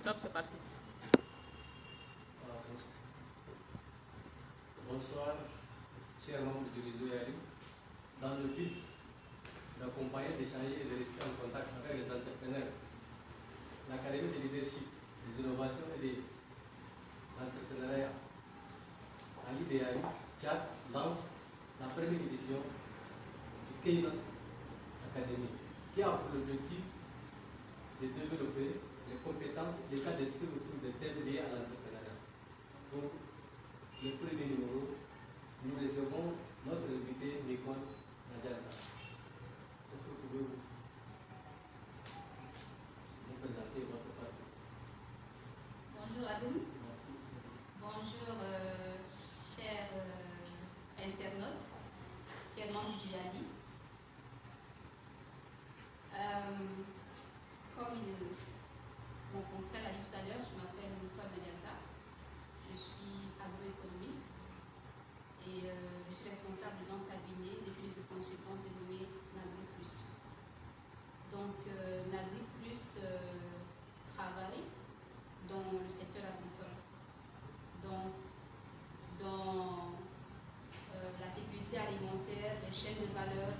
Top, c'est parti. Bonsoir, chers membres du réseau YALI. Dans le but d'accompagner, d'échanger et de rester en contact avec les entrepreneurs, l'Académie de leadership, des innovations et de l'entrepreneuriat à l'IDAI, Tchad lance la première édition du Keynote Academy, qui a pour l'objectif de développer les compétences et les cas d'esprit autour des thèmes liés à l'entrepreneuriat. Donc, le premier numéro, nous recevons notre invité Nicole Nadjalka. Est-ce que vous pouvez vous présenter votre parcours? Bonjour à tous. Merci. Bonjour chers internautes, chers membres du YALI. Comme mon confrère l'a dit tout à l'heure, je m'appelle Nicole Nadjalka. Je suis agroéconomiste et je suis responsable d'un cabinet d'études de consultance dénommé NagriPlus. Donc NagriPlus travaille dans le secteur agricole, donc dans la sécurité alimentaire, les chaînes de valeur,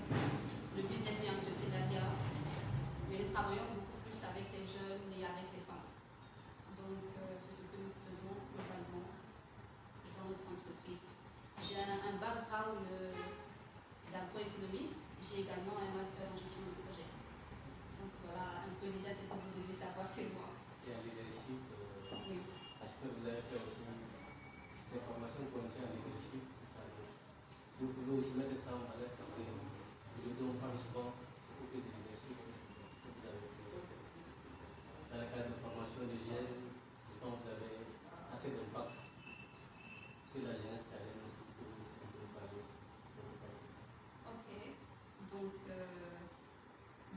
le business et entrepreneuriat, mais nous travaillons beaucoup plus avec les jeunes et avec les femmes. Donc c'est ce que nous faisons globalement dans notre entreprise. J'ai un background d'agroéconomiste, j'ai également un master en gestion de projet. Donc voilà un peu déjà ce que vous devez savoir sur moi. Et en leadership, Oui. est-ce que vous avez fait aussi des formations continues en leadership, tout ça? Si vous pouvez aussi mettre ça en valeur, parce que aujourd'hui on parle souvent beaucoup de leadership, ce que vous avez fait. Dans le cadre de formation de jeunes, je pense que vous avez assez d'impact sur la jeunesse challenge aussi, que vous aussi vous pouvez parler aussi. Ok, donc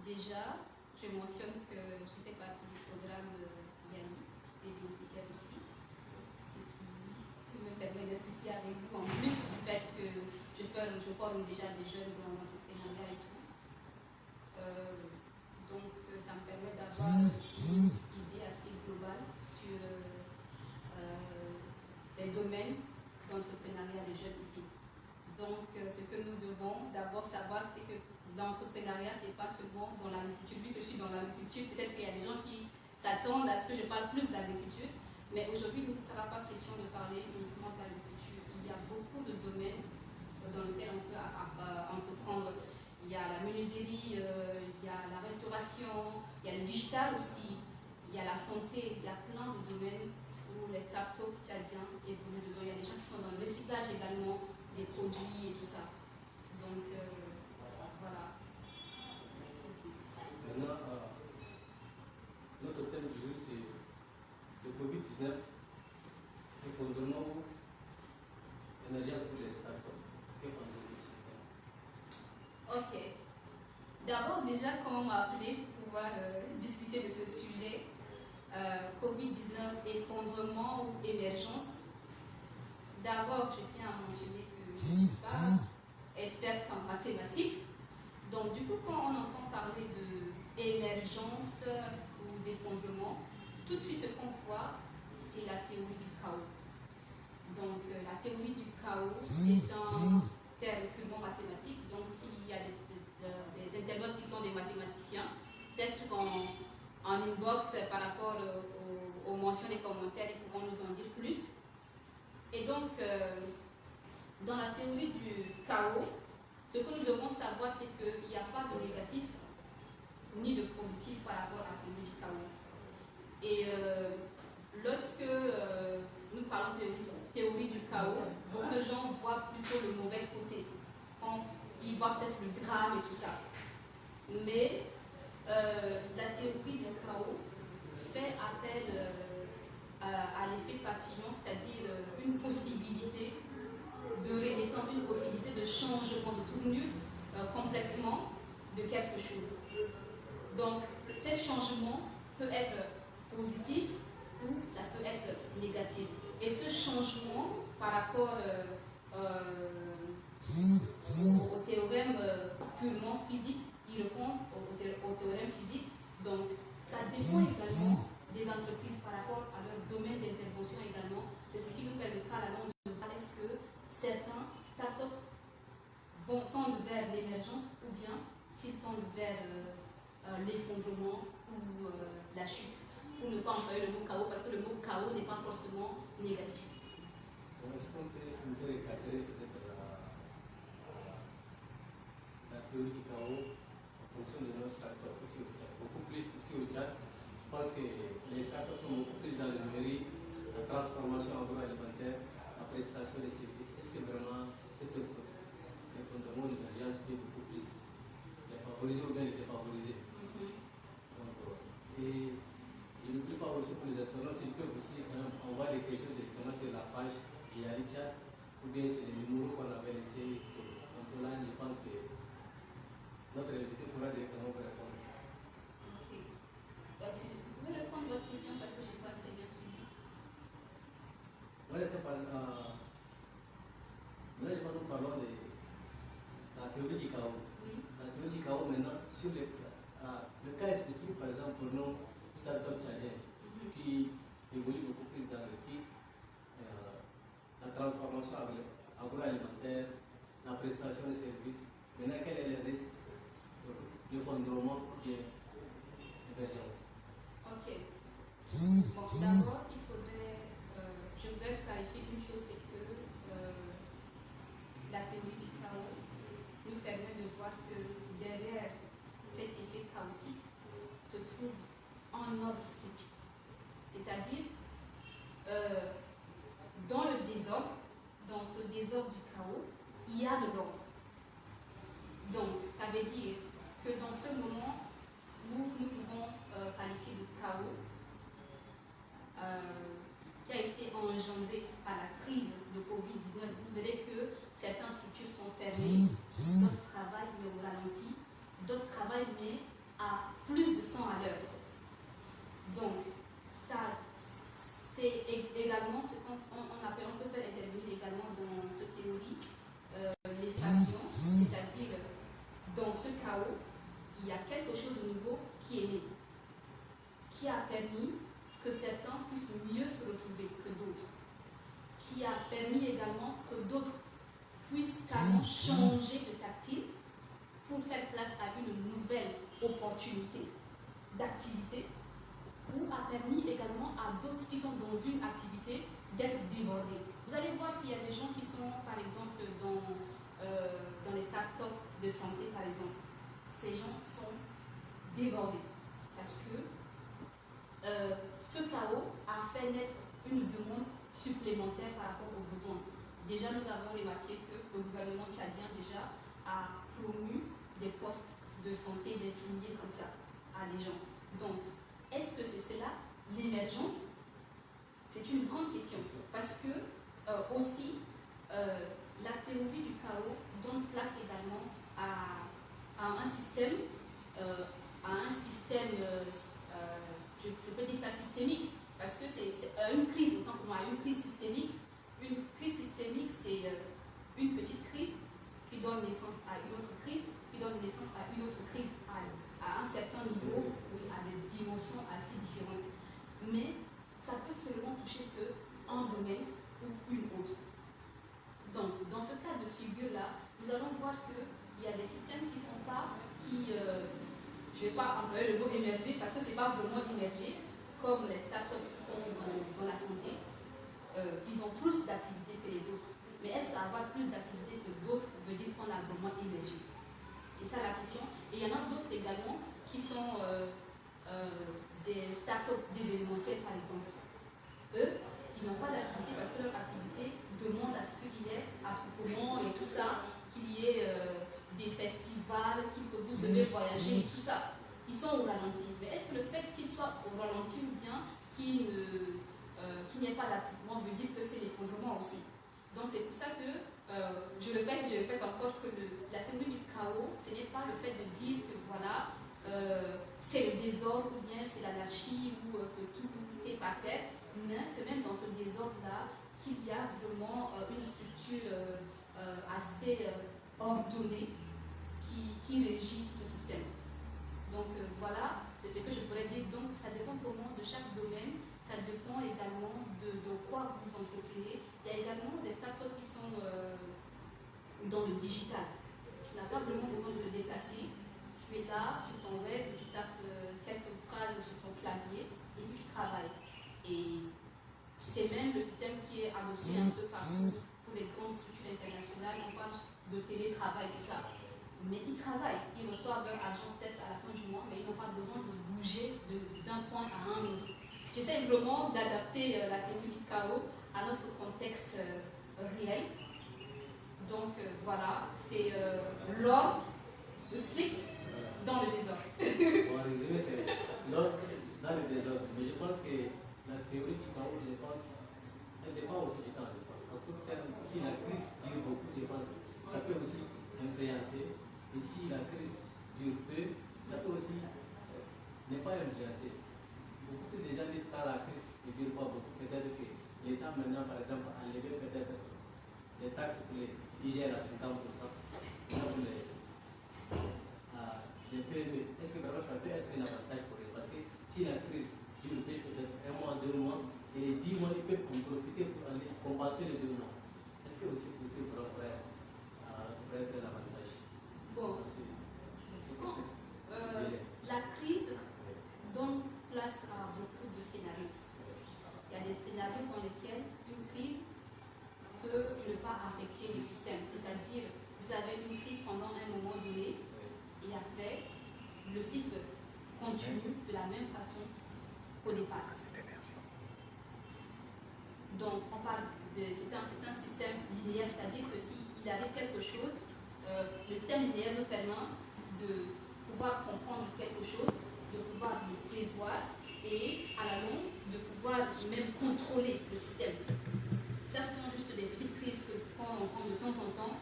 déjà, je mentionne que je fais partie du programme YALI, qui est bénéficiaire aussi, ce qui me permet d'être ici avec vous en plus du fait que je forme déjà des jeunes dans l'entrepreneuriat et tout. Donc ça me permet d'avoir une idée assez globale sur les domaines d'entrepreneuriat des jeunes ici. Donc, ce que nous devons d'abord savoir, c'est que l'entrepreneuriat, ce n'est pas seulement dans l'agriculture. Vu que je suis dans l'agriculture, peut-être qu'il y a des gens qui s'attendent à ce que je parle plus de l'agriculture. Mais aujourd'hui, il ne sera pas question de parler uniquement de l'agriculture. Il y a beaucoup de domaines dans lesquels on peut entreprendre. Il y a la menuiserie, il y a la restauration, il y a le digital aussi, il y a la santé, il y a plein de domaines où les startups tchadiens évoluent dedans. Il y a des gens qui sont dans le recyclage également, des produits et tout ça. Donc, voilà. Maintenant, notre thème du jour, c'est le Covid-19, effondrement ou émergence pour les startups. Que pensez-vous de ce thème? Ok. D'abord, déjà, quand on m'a appelé pour pouvoir discuter de ce sujet, Covid-19, effondrement ou émergence, d'abord, je tiens à mentionner que je ne suis pas experte en mathématiques. Donc, du coup, quand on entend parler d'émergence ou d'effondrement, tout de suite, ce qu'on voit, c'est la théorie du chaos. Donc, la théorie du chaos, c'est un terme purement mathématique. Donc, s'il y a des internautes qui sont des mathématiciens, peut-être en inbox par rapport aux mentions des commentaires, ils pourront nous en dire plus. Et donc, dans la théorie du chaos, ce que nous devons savoir, c'est qu'il n'y a pas de négatif ni de positif par rapport à la théorie du chaos. Et lorsque nous parlons de théorie du chaos, beaucoup de gens voient plutôt le mauvais côté. Ils voient peut-être le drame et tout ça. Mais la théorie du chaos fait appel à l'effet papillon, c'est-à-dire une possibilité de renaissance, une possibilité de changement, de tournure complètement de quelque chose. Donc, ce changement peut être positif ou ça peut être négatif. Et ce changement, par rapport au théorème purement physique, il répond au théorème physique. Donc, ça dépend également des entreprises par rapport à leur domaine d'intervention également. C'est ce qui nous permettra à la longue de voir est-ce que certains startups vont tendre vers l'émergence ou bien s'ils tendent vers l'effondrement ou la chute. Pour ne pas employer le mot chaos, parce que le mot chaos n'est pas forcément négatif. Est-ce qu'on peut recadrer peut-être la théorie du chaos en fonction de nos startups ici au Tchad? Beaucoup plus ici au Tchad. Je pense que les startups sont beaucoup plus dans le numérique, la transformation agroalimentaire, la prestation des services. Est-ce que vraiment cet effondrement de l'agence est beaucoup plus les favoriser ou bien les défavoriser? Et je ne prie pas aussi pour les internautes, s'ils peuvent aussi envoyer des questions directement sur la page Giali Tchad, ou bien c'est les numéros qu'on avait laissés en Folan. Je pense que notre invité pourra directement vous répondre. Ok. Si je peux répondre à votre question parce que je n'ai pas très bien suivi. Là, nous parlons de la théorie du chaos. Oui. La théorie du chaos maintenant, sur le cas spécifique, par exemple, pour nos startups tchadiens qui évoluent beaucoup plus dans le type, la transformation agroalimentaire, la prestation de services. Maintenant, quel est le risque d'effondrement ou bien d'émergence? Ok. Bon, d'abord, je voudrais clarifier une chose, c'est que la théorie du chaos nous permet de voir que derrière cet effet chaotique se trouve un ordre strict. C'est-à-dire, dans le désordre, dans ce désordre du chaos, il y a de l'ordre. Donc, ça veut dire que dans ce moment où nous pouvons qualifier de chaos, qui a été engendré par la crise de Covid-19, vous verrez que certaines structures sont fermées, d'autres travaillent mais au ralenti, d'autres travaillent mais à plus de 100 à l'heure. Donc, ça, c'est également ce qu'on appelle, on peut faire intervenir également dans cette théorie l'inflation, c'est-à-dire dans ce chaos, il y a quelque chose de nouveau qui est né, qui a permis que certains puissent mieux se retrouver que d'autres, qui a permis également que d'autres puissent carrément changer de tactile pour faire place à une nouvelle opportunité d'activité, ou a permis également à d'autres qui sont dans une activité d'être débordés. Vous allez voir qu'il y a des gens qui sont, par exemple, dans les startups de santé, par exemple. Ces gens sont débordés parce que ce chaos a fait naître une demande supplémentaire par rapport aux besoins. Déjà, nous avons remarqué que le gouvernement tchadien déjà a promu des postes de santé, d'infirmiers comme ça à des gens. Donc, est-ce que c'est cela l'émergence? C'est une grande question parce que aussi la théorie du chaos donne place également à un système, je peux dire ça systémique, parce que c'est une crise, autant pour moi, une crise systémique. Une crise systémique, c'est une petite crise qui donne naissance à une autre crise, qui donne naissance à une autre crise à un certain niveau, oui, à des dimensions assez différentes. Mais ça peut seulement toucher qu'un domaine ou une autre. Donc, dans ce cas de figure-là, nous allons voir qu'il y a des systèmes qui ne sont pas, je ne vais pas employer le mot émerger parce que ce n'est pas vraiment émerger, comme les startups qui sont dans la santé. Ils ont plus d'activités que les autres. Mais est-ce qu'avoir plus d'activités que d'autres veut dire qu'on a vraiment émergé? C'est ça la question. Et il y en a d'autres également qui sont des startups d'événementiel, par exemple. Eux, ils n'ont pas d'activité parce que leur activité demande à ce qu'il y ait attroupement et tout ça, qu'il y ait des festivals, que vous devez voyager, tout ça. Ils sont au ralenti. Mais est-ce que le fait qu'ils soient au ralenti ou bien qu'il n'y ait pas d'attroupement veut dire que c'est l'effondrement aussi? Donc c'est pour ça que je répète encore que la théorie du chaos, ce n'est pas le fait de dire que voilà, c'est le désordre ou bien c'est l'anarchie ou que tout est par terre, mais que même dans ce désordre-là, qu'il y a vraiment une structure assez ordonnée qui régit ce système. Donc voilà, c'est ce que je pourrais dire. Donc ça dépend vraiment de chaque domaine, ça dépend également de quoi vous entreprenez. Il y a également des startups qui sont dans le digital. Tu n'as pas vraiment besoin de te déplacer. Tu es là sur ton web, tu tapes quelques phrases sur ton clavier et puis tu travailles. Et c'est même le système qui est adopté un peu partout pour les grandes structures internationales. On parle de télétravail, tout ça. Mais ils travaillent, ils reçoivent leur argent peut-être à la fin du mois, mais ils n'ont pas besoin de bouger d'un point à un autre. J'essaie vraiment d'adapter la technique KO à notre contexte réel. Donc voilà, c'est l'ordre strict dans le désordre. Bon, en résumé, c'est l'ordre dans le désordre. Mais je pense que la théorie du chaos, je pense, elle dépend aussi du temps. En tout terme, si la crise dure beaucoup, je pense, ça peut aussi influencer. Et si la crise dure peu, ça peut aussi ne pas influencer. Beaucoup de gens disent que la crise ne dure pas beaucoup. Peut-être que l'État maintenant, par exemple, a enlevé peut-être les taxes pour les IGR à 50%. Là, pour les PME, est-ce que vraiment ça peut être un avantage pour eux? Parce que si la crise dure peut-être un mois, 2 mois, et les 10 mois, ils peuvent en profiter pour aller compenser les 2 mois. Est-ce que aussi pourrait être un avantage? Bon, la crise donne place à beaucoup de scénarios. Il y a des scénarios dans lesquels une crise peut ne pas affecter le système. C'est-à-dire, vous avez une crise pendant un moment donné, et après, le cycle continue de la même façon qu'au départ. Donc, on parle c'est un système linéaire, c'est-à-dire que s'il arrive quelque chose, le système linéaire nous permet de pouvoir comprendre quelque chose, de pouvoir le prévoir et à la longue, de pouvoir même contrôler le système. Ça, ce sont juste des petites crises qu'on rencontre de temps en temps.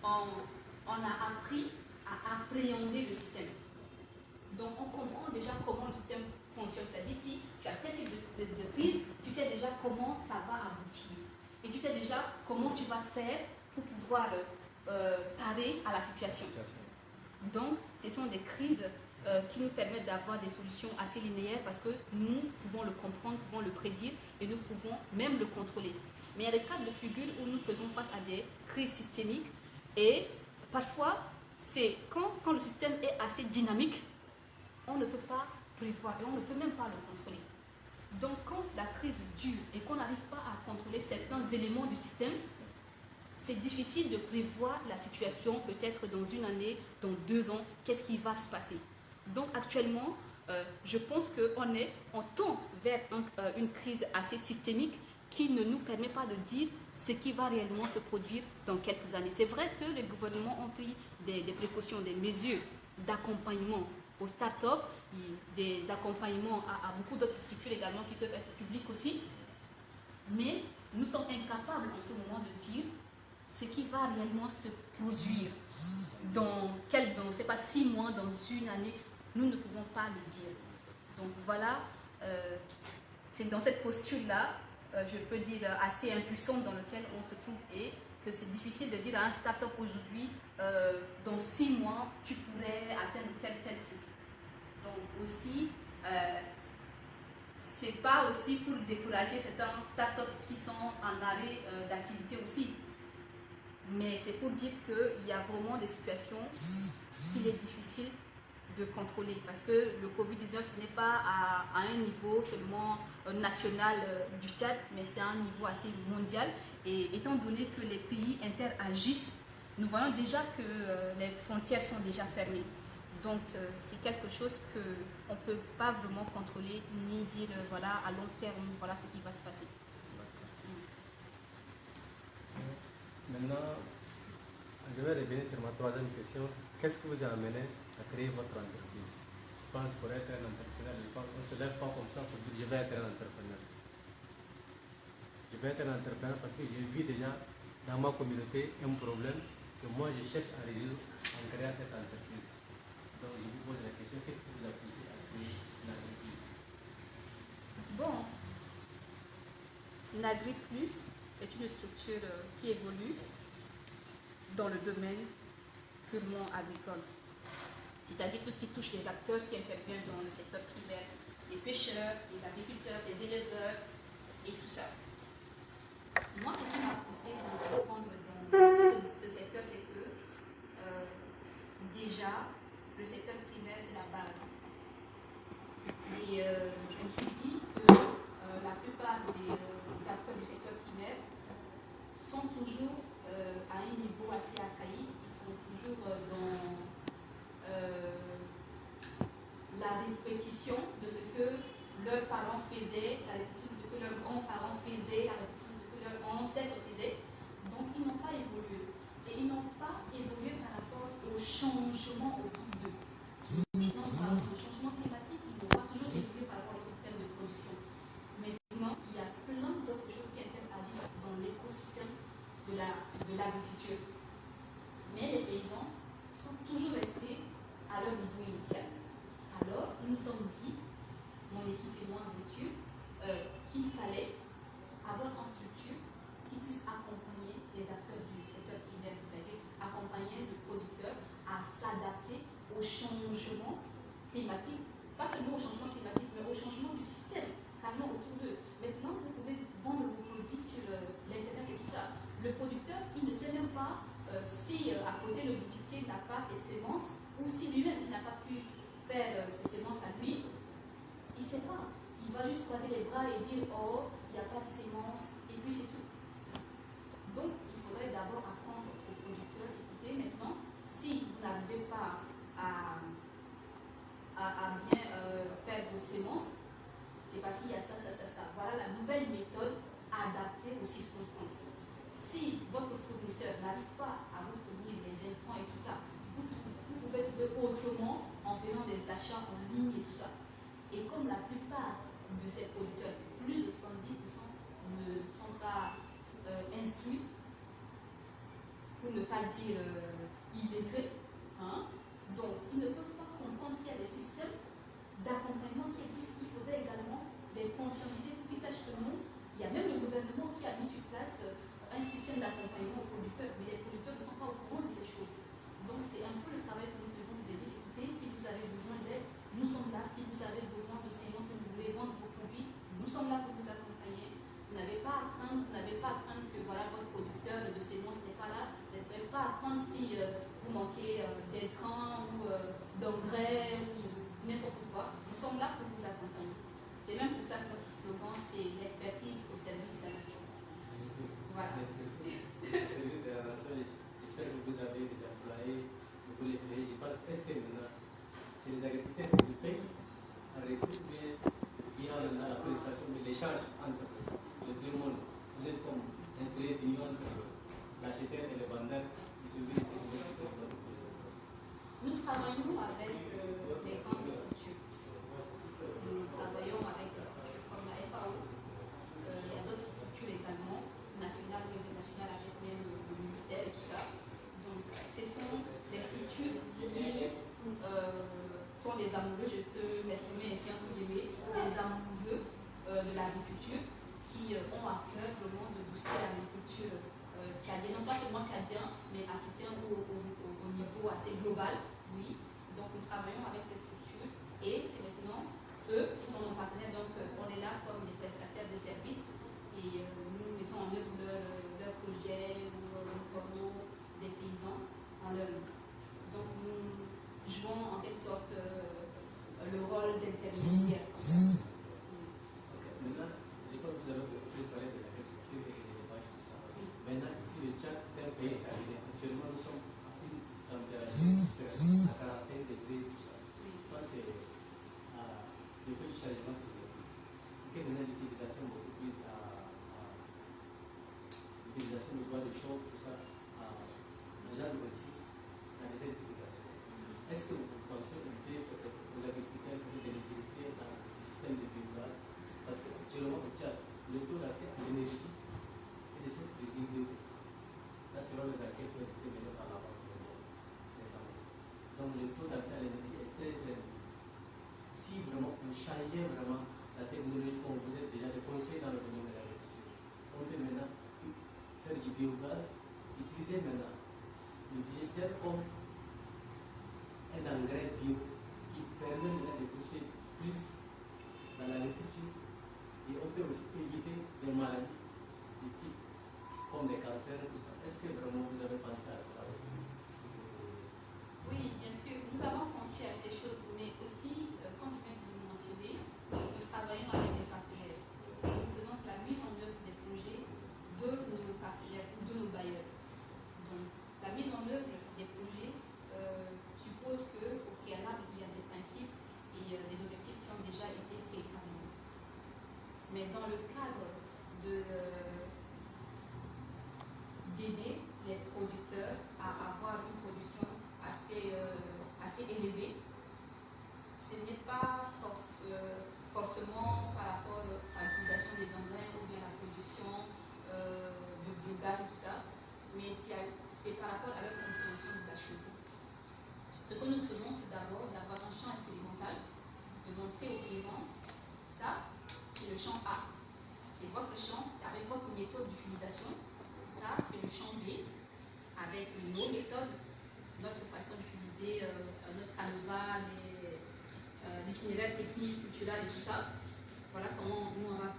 On a appris à appréhender le système. Donc, on comprend déjà comment le système fonctionne. C'est-à-dire, si tu as tel type de crise, tu sais déjà comment ça va aboutir. Et tu sais déjà comment tu vas faire pour pouvoir parer à la situation. Donc, ce sont des crises qui nous permettent d'avoir des solutions assez linéaires parce que nous pouvons le comprendre, nous pouvons le prédire et nous pouvons même le contrôler. Mais il y a des cas de figure où nous faisons face à des crises systémiques et parfois, c'est quand le système est assez dynamique, on ne peut pas prévoir et on ne peut même pas le contrôler. Donc, quand la crise dure et qu'on n'arrive pas à contrôler certains éléments du système, c'est difficile de prévoir la situation peut-être dans une année, dans 2 ans, qu'est-ce qui va se passer. Donc, actuellement, je pense qu'on tend vers une crise assez systémique qui ne nous permet pas de dire ce qui va réellement se produire dans quelques années. C'est vrai que les gouvernements ont pris des précautions, des mesures d'accompagnement aux startups, des accompagnements à beaucoup d'autres structures également qui peuvent être publiques aussi. Mais nous sommes incapables en ce moment de dire ce qui va réellement se produire dans c'est pas 6 mois, dans une année. Nous ne pouvons pas le dire. Donc voilà, c'est dans cette posture-là, je peux dire assez impuissante dans laquelle on se trouve et que c'est difficile de dire à un start-up aujourd'hui, dans 6 mois, tu pourrais atteindre tel truc. Donc aussi, c'est pas aussi pour décourager certains start-up qui sont en arrêt d'activité aussi. Mais c'est pour dire qu'il y a vraiment des situations qu'il est difficile de contrôler. Parce que le Covid-19, ce n'est pas à un niveau seulement national du Tchad, mais c'est à un niveau assez mondial. Et étant donné que les pays interagissent, nous voyons déjà que les frontières sont déjà fermées. Donc c'est quelque chose qu'on ne peut pas vraiment contrôler, ni dire voilà à long terme, voilà ce qui va se passer. Maintenant, je vais revenir sur ma 3e question. Qu'est-ce qui vous a amené à créer votre entreprise? Je pense pour être un entrepreneur, on ne se lève pas comme ça pour dire je vais être un entrepreneur. Je vais être un entrepreneur parce que j'ai vu déjà dans ma communauté un problème que moi je cherche à résoudre en créant cette entreprise. Donc je vous pose la question, qu'est-ce qui vous a poussé à créer l'agri-plus? Bon, l'agri-plus est une structure qui évolue dans le domaine purement agricole. c'est-à-dire tout ce qui touche les acteurs qui interviennent dans le secteur primaire, les pêcheurs, les agriculteurs, les éleveurs et tout ça. Moi, ce qui m'a poussé à reprendre dans ce secteur, c'est que déjà, le secteur primaire, c'est la base. Et je me suis dit que la plupart des acteurs du secteur primaire sont toujours à un niveau assez archaïque, ils sont toujours dans la répétition de ce que leurs parents faisaient, la répétition de ce que leurs grands-parents faisaient, la répétition de ce que leurs ancêtres faisaient. Donc ils n'ont pas évolué. Et ils n'ont pas évolué par rapport au changement autour d'eux. Maintenant, par rapport au changement climatique, ils n'ont pas toujours évolué par rapport au système de production. Maintenant, il y a plein d'autres choses qui interagissent dans l'écosystème de l'agriculture. Mais les paysans sont toujours restés à leur niveau initial. Alors, nous nous sommes dit, mon équipe et moi, monsieur, qu'il fallait avoir une structure qui puisse accompagner les acteurs du secteur primaire, c'est-à-dire accompagner le producteur à s'adapter au changement climatique, pas seulement au changement climatique, mais au changement du système, carrément autour d'eux. Maintenant, vous pouvez vendre vos produits sur l'Internet et tout ça. Le producteur, il ne sait même pas si à côté le boutiquier n'a pas ses semences, ou si lui-même il n'a pas pu faire ses semences à lui, il ne sait pas. Il va juste croiser les bras et dire oh, il n'y a pas de semences, et puis c'est tout. Donc, il faudrait d'abord apprendre aux producteurs, écoutez, maintenant, si vous n'arrivez pas à bien faire vos semences, c'est parce qu'il y a ça. Voilà la nouvelle méthode adaptée aux circonstances. Si votre fournisseur n'arrive pas à vous fournir les intrants et tout ça, vous pouvez trouver autrement en faisant des achats en ligne et tout ça. Et comme la plupart de ces producteurs, plus de 70% ne sont pas instruits, pour ne pas dire illettrés, hein, donc ils ne peuvent pas comprendre qu'il y a des systèmes d'accompagnement qui existent. Il faudrait également les conscientiser pour qu'ils sachent que non, il y a même le gouvernement qui a mis sur place un système d'accompagnement aux producteurs, mais les producteurs ne sont pas au courant de ces choses. Donc c'est un peu le travail que nous faisons de dire, écoutez, si vous avez besoin d'aide, nous sommes là. Si vous avez besoin de semences, si vous voulez vendre vos produits, nous sommes là pour vous accompagner. Vous n'avez pas à craindre, que voilà, votre producteur de semences n'est pas là. Vous n'avez pas à craindre si vous manquez d'intrants ou d'engrais ou n'importe quoi. Nous sommes là pour vous accompagner. C'est même pour ça que notre slogan, c'est l'expertise au service de la nation. Voilà. L'expertise au service de la nation. J'espère que vous avez des employés, vous les payez. Je pense, est-ce que maintenant, c'est les agriculteurs qui vous payent en retour via la prestation de l'échange entre les deux mondes. Vous êtes comme un trait d'union entre l'acheteur et le vendeur qui subissent ces processus. Nous travaillons avec les grandes structures. Nous travaillons avec des structures comme la FAO. Il y a d'autres structures également, nationales et internationales, avec même le ministère et tout ça. Donc, ce sont des structures qui sont des amoureux, je peux m'exprimer ainsi entre guillemets, des amoureux de l'agriculture qui ont à cœur vraiment de booster l'agriculture tchadienne, non pas seulement tchadien, mais africain ou au niveau assez global, oui. Donc nous travaillons avec ces structures et c'est maintenant eux qui sont nos partenaires, donc on est là comme des prestataires de services et nous mettons en œuvre leurs projets, nous formons des paysans en leur nom. Donc nous jouons en quelque sorte le rôle d'intermédiaire. Maintenant, je crois que vous avez beaucoup parlé de l'agriculture et de l'élevage, tout ça. Oui. Maintenant, ici, le Tchad, tel pays, ça veut dire actuellement, nous sommes à une température à 45 degrés, tout ça. Oui. Je pense que c'est le fait du changement climatique. Et maintenant, l'utilisation beaucoup plus l'utilisation du bois de chauffe, tout ça, engendre aussi la désertification. Est-ce que vous pensez un peu peut-être aux agriculteurs de bénéficier dans le système de biogaz? Parce qu'actuellement au Tchad, le taux d'accès à l'énergie est de 7,2%. Là, selon les enquêtes qui ont été menées par la Banque mondiale récemment. Donc le taux d'accès à l'énergie est très très élevé. Si vraiment on changeait vraiment la technologie, comme vous êtes déjà des conseils dans le domaine de l'agriculture, on peut maintenant faire du biogaz, utiliser maintenant le digester comme un engrais bio qui permet de pousser plus dans l'agriculture. Et on peut aussi éviter des maladies du type comme les cancers et tout ça. Est-ce que vraiment vous avez pensé à cela aussi? Oui, bien sûr, nous avons pensé à ces choses, mais aussi, comme je viens de le mentionner, nous travaillons avec des partenaires. Nous faisons la mise en œuvre des projets de nos partenaires ou de nos bailleurs. Donc, la mise en œuvre des projets suppose qu'au préalable, il y a des principes et des objectifs qui ont déjà été préétablis. Mais dans le cadre d'aider les producteurs à avoir une production assez élevée, ce n'est pas forcément par rapport à l'utilisation des engrais ou bien à la production de biogaz et tout ça, mais c'est par rapport à leur compréhension de la chose. Ce que nous faisons, c'est d'abord d'avoir un champ expérimental, de montrer aux paysans, ça, c'est le champ A. C'est votre champ, c'est avec votre méthode d'utilisation. Ça, c'est le champ B, avec nos méthodes, notre façon d'utiliser notre canevas, l'itinéraire technique, culturel et tout ça. Voilà comment nous on va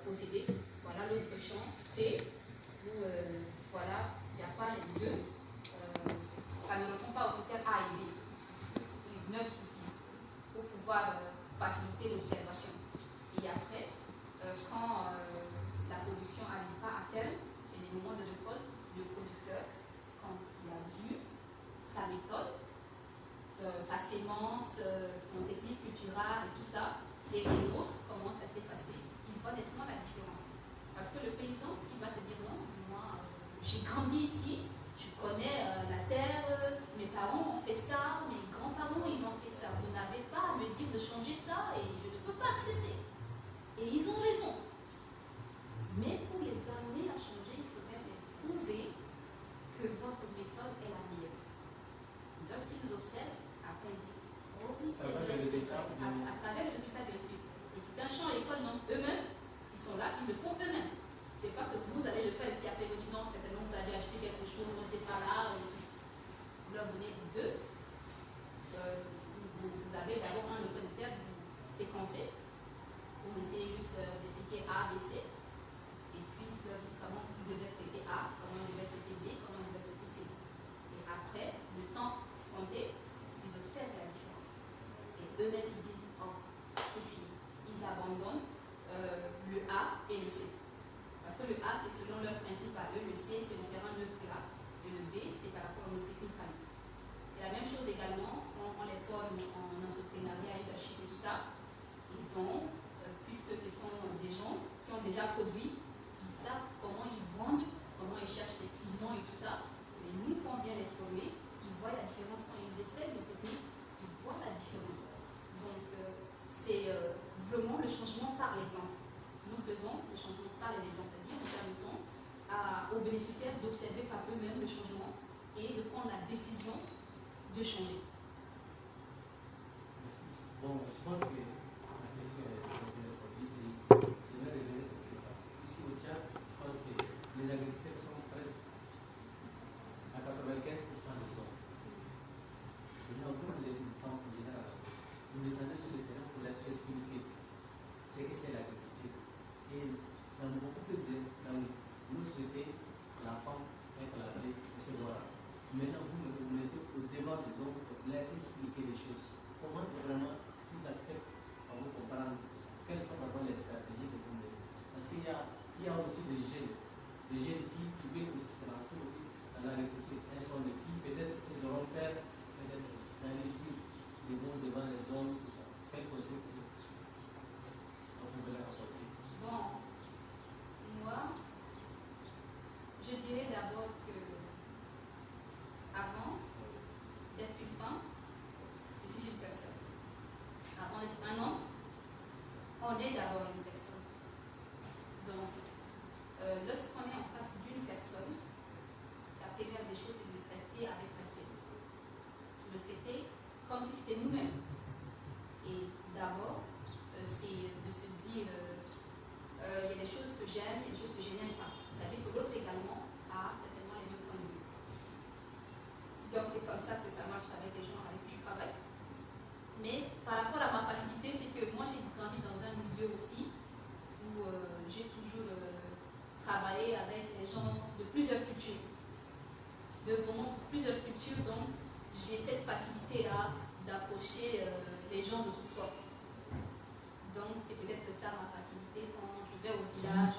procéder. Voilà l'autre champ C, où voilà, il n'y a pas les deux. Ça ne répond pas aux critères A et B. Il note ici, pour pouvoir faciliter l'observation. Et après, quand la production arrivera à terme, et les moments de récolte, le producteur, quand il a vu sa méthode, sa sémence, son technique culturelle et tout ça, et l'autre, comment ça s'est passé, il voit nettement la différence. Parce que le paysan, il va te dire non, moi, j'ai grandi ici, je connais la terre, mes parents ont fait ça, mes grands-parents, ils ont fait ça. Vous n'avez pas à me dire de changer ça et je ne peux pas accepter. Et ils ont raison. Mais pour les amener à changer, il faudrait les prouver que votre méthode est la meilleure. Lorsqu'ils observent, après ils disent, oh oui, c'est vrai, c'est vrai, à travers le résultat bien sûr. Et c'est un champ à l'école, donc eux-mêmes, ils sont là, ils le font eux-mêmes. C'est pas que vous allez le faire et puis après vous dites non, certainement vous allez acheter quelque chose, vous n'êtes pas là, vous leur donnez deux. Vous avez d'abord un open de terre, vous séquencez, vous mettez juste des piquets A, B, C, et puis vous leur dites comment vous devez traiter A, comment vous devez traiter B, comment vous devez traiter C. Et après, le temps escompté, ils observent la différence. Et eux-mêmes, ils disent, oh, c'est fini. Ils abandonnent le A et le C. Parce que le A, c'est selon leur principe à eux, le C, c'est le terrain neutre là, et le B, c'est par rapport à nos techniques à nous. C'est la même chose également quand on les forme en entrepreneuriat, leadership et tout ça. Ils ont, puisque ce sont des gens qui ont déjà produit, ils savent comment ils vendent, comment ils cherchent les clients et tout ça. Mais nous, quand on vient les former, ils voient la différence quand ils essaient nos techniques, ils voient la différence. Donc, c'est vraiment le changement par l'exemple. Nous faisons le changement par les exemples, c'est-à-dire nous permettons aux bénéficiaires d'observer par eux-mêmes le changement et de prendre la décision de changer. Merci. Bon, je pense que la question est bien répondue et je vais revenir quelque part. Ici au Tchad, je pense que les agriculteurs sont presque à 95% de sol. Maintenant, comme vous êtes une femme en général, vous descendez sur le terrain pour leur expliquer ce que c'est l'agriculture. Et dans beaucoup de nos sociétés, la femme est classée au second rang. Maintenant, vous vous mettez au devant des hommes pour leur expliquer les choses. Comment vraiment ils acceptent à vous comprendre tout ça? Quelles sont vraiment les stratégies que vous mettez? Parce qu'il y a aussi des jeunes filles qui veulent aussi se lancer aussi dans l'agriculture. Elles sont des filles, peut-être elles auront peur, peut-être dans les dire, ils vont devant les hommes, tout ça. Quel conseil vous pouvez leur apporter? Bon, moi, je dirais d'abord que avant d'être une femme, je suis une personne. Avant d'être un homme, on est d'abord une personne. Donc, lorsqu'on est en face d'une personne, la première des choses, c'est de le traiter avec respect. Le traiter comme si c'était nous-mêmes. Et d'abord, c'est de se dire, il y a des choses que j'aime, il y a des choses que je n'aime pas. C'est-à-dire que l'autre également a certainement les mêmes points de vue. Donc c'est comme ça que ça marche avec les gens avec qui tu travailles. gens de plusieurs cultures. De vraiment plusieurs cultures, donc j'ai cette facilité-là d'approcher les gens de toutes sortes. Donc c'est peut-être ça ma facilité quand je vais au village.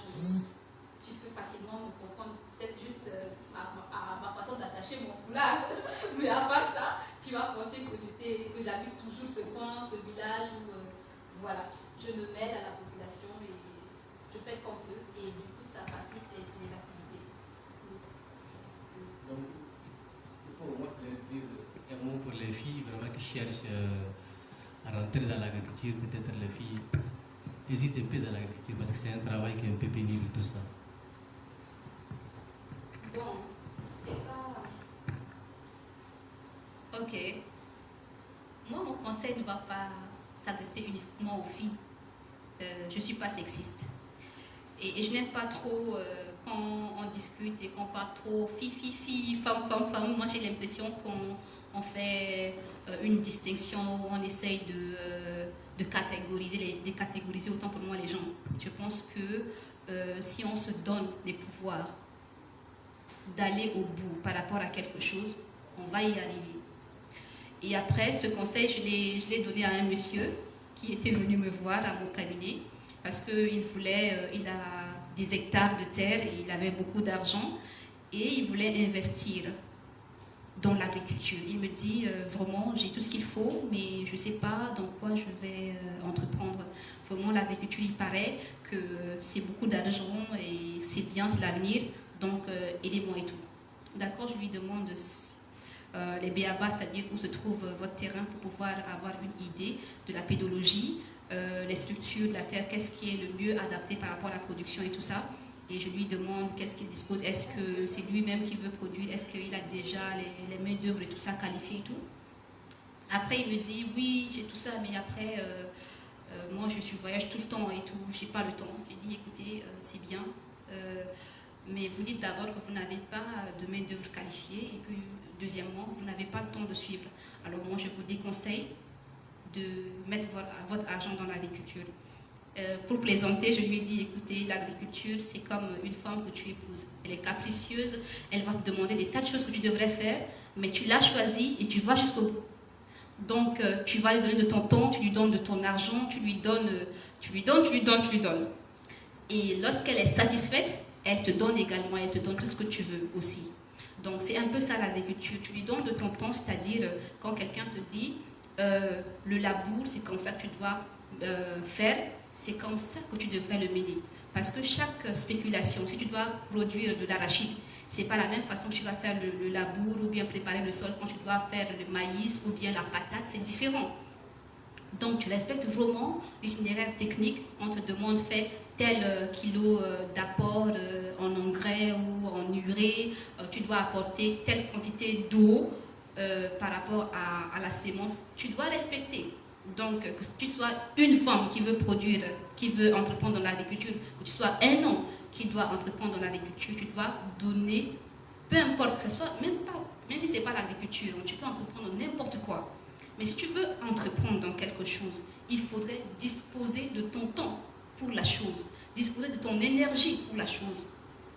Tu peux facilement me comprendre, peut-être juste à ma façon d'attacher mon foulard. Mais à part ça, tu vas penser que j'habite toujours ce coin, ce village où voilà, je me mêle à la population et je fais comme eux et du coup ça facilite les activités. Donc, il faut au moins se dire un mot pour les filles vraiment qui cherchent à rentrer dans l'agriculture. Peut-être les filles hésitent un peu dans l'agriculture parce que c'est un travail qui est un peu pénible, tout ça. Bon, c'est pas... Ok. Moi, mon conseil ne va pas s'adresser uniquement aux filles. Je ne suis pas sexiste. Et je n'aime pas trop quand on discute et qu'on parle trop fille, femme. Moi, j'ai l'impression qu'on fait une distinction, on essaye de catégoriser autant pour moi les gens. Je pense que si on se donne les pouvoirs d'aller au bout par rapport à quelque chose, on va y arriver. Et après, ce conseil, je l'ai donné à un monsieur qui était venu me voir à mon cabinet parce qu'il voulait, il a des hectares de terre et il avait beaucoup d'argent et il voulait investir dans l'agriculture. Il me dit, vraiment, j'ai tout ce qu'il faut, mais je ne sais pas dans quoi je vais entreprendre. Vraiment, l'agriculture, il paraît que c'est beaucoup d'argent et c'est bien, c'est l'avenir, donc aidez-moi et tout. D'accord, je lui demande les b.a.-ba, c'est-à-dire où se trouve votre terrain pour pouvoir avoir une idée de la pédologie, les structures de la terre, qu'est-ce qui est le mieux adapté par rapport à la production et tout ça. Et je lui demande qu'est-ce qu'il dispose, est-ce que c'est lui-même qui veut produire, est-ce qu'il a déjà les mains d'œuvre et tout ça qualifié et tout. Après, il me dit, oui, j'ai tout ça, mais après, moi, je voyage tout le temps et tout, j'ai pas le temps. J'ai dit, écoutez, c'est bien, mais vous dites d'abord que vous n'avez pas de main d'œuvre qualifiée, et puis, deuxièmement, vous n'avez pas le temps de suivre. Alors, moi, je vous déconseille de mettre votre argent dans l'agriculture. Pour plaisanter, je lui ai dit, écoutez, l'agriculture, c'est comme une femme que tu épouses. Elle est capricieuse, elle va te demander des tas de choses que tu devrais faire, mais tu l'as choisie et tu vas jusqu'au bout. Donc, tu vas lui donner de ton temps, tu lui donnes de ton argent, tu lui donnes. Et lorsqu'elle est satisfaite, elle te donne également, elle te donne tout ce que tu veux aussi. Donc, c'est un peu ça l'agriculture. Tu lui donnes de ton temps, c'est-à-dire quand quelqu'un te dit, le labour, c'est comme ça que tu dois faire, c'est comme ça que tu devrais le mener. Parce que chaque spéculation, si tu dois produire de l'arachide, c'est pas la même façon que tu vas faire le labour ou bien préparer le sol quand tu dois faire le maïs ou bien la patate, c'est différent. Donc tu respectes vraiment l'itinéraire technique, on te demande fais tel kilo d'apport en engrais ou en urée, tu dois apporter telle quantité d'eau par rapport à la sémence, tu dois respecter. Donc, que tu sois une femme qui veut produire, qui veut entreprendre dans l'agriculture, que tu sois un homme qui doit entreprendre dans l'agriculture, tu dois donner, peu importe que ce soit, même si ce n'est pas l'agriculture, tu peux entreprendre n'importe quoi. Mais si tu veux entreprendre dans quelque chose, il faudrait disposer de ton temps pour la chose, disposer de ton énergie pour la chose,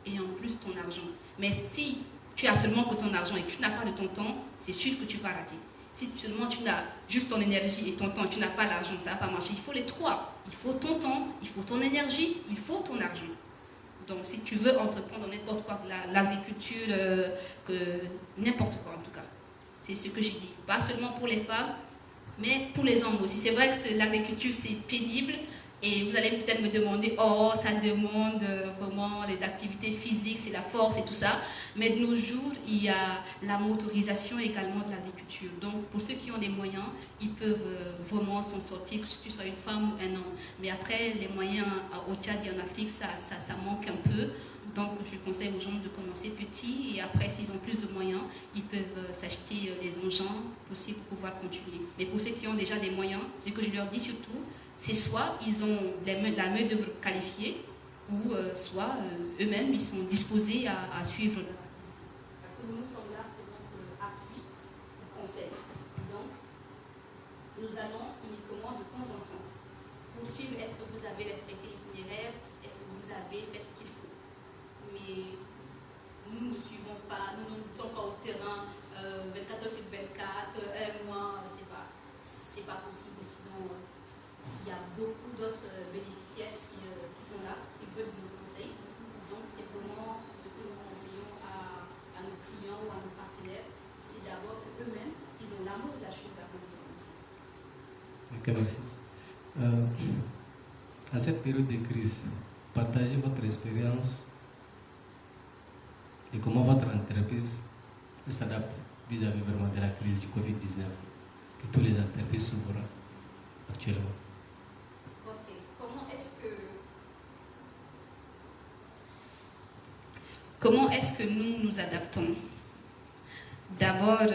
et en plus ton argent. Mais si tu as seulement que ton argent et que tu n'as pas de ton temps, c'est sûr que tu vas rater. Si seulement tu n'as juste ton énergie et ton temps, tu n'as pas l'argent, ça ne va pas marcher. Il faut les trois. Il faut ton temps, il faut ton énergie, il faut ton argent. Donc si tu veux entreprendre n'importe quoi, l'agriculture, n'importe quoi en tout cas. C'est ce que j'ai dit. Pas seulement pour les femmes, mais pour les hommes aussi. C'est vrai que l'agriculture, c'est pénible. Et vous allez peut-être me demander, oh, ça demande vraiment les activités physiques, c'est la force et tout ça. Mais de nos jours, il y a la motorisation également de l'agriculture. Donc, pour ceux qui ont des moyens, ils peuvent vraiment s'en sortir, que tu sois une femme ou un homme. Mais après, les moyens au Tchad et en Afrique, ça manque un peu. Donc, je conseille aux gens de commencer petit et après, s'ils ont plus de moyens, ils peuvent s'acheter les engins possibles pour pouvoir continuer. Mais pour ceux qui ont déjà des moyens, ce que je leur dis surtout, c'est soit ils ont la main d'œuvre qualifiée, ou soit eux-mêmes, ils sont disposés à suivre. Parce que nous sommes là seulement pour appui, pour conseil. Donc, nous allons uniquement de temps en temps pour suivre est-ce que vous avez respecté l'itinéraire, est-ce que vous avez fait ce qu'il faut. Mais merci. À cette période de crise, partagez votre expérience et comment votre entreprise s'adapte vis-à-vis vraiment de la crise du Covid-19 que tous les entreprises subissent actuellement. Ok, comment est-ce que nous nous adaptons? D'abord,